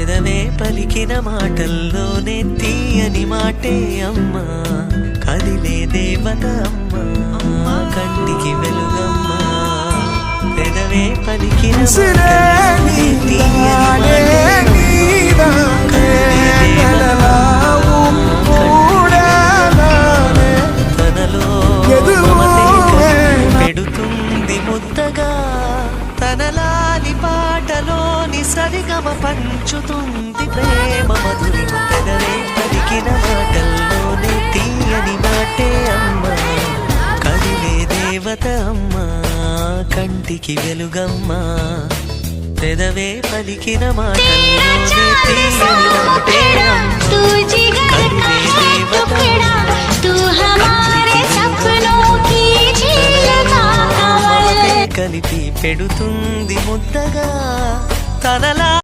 పెదవే పలికిన మాటల్లోనే తీయని మాటే అమ్మా, కదిలే దేవత అమ్మా, కంటికి వెలుగమ్మా. పెదవే పలికిన మాటల్లోనే తీయని మాటే తనలో పెడుతుంది ముద్దగా, తనలాలి పాటలోని సరిగమ పంచుతుంది ప్రేమ మధురి. పెదవే పలికిన మాటల్లోనే తీయని మాటే అమ్మా, కదిలే దేవత అమ్మా, కంటికి వెలుగమ్మా. పెదవే పలికిన మాటల్లోనే తీయని మాటే అమ్మా, కదిలే దేవత కలిపి పెడుతుంది ముద్దగా, తనలా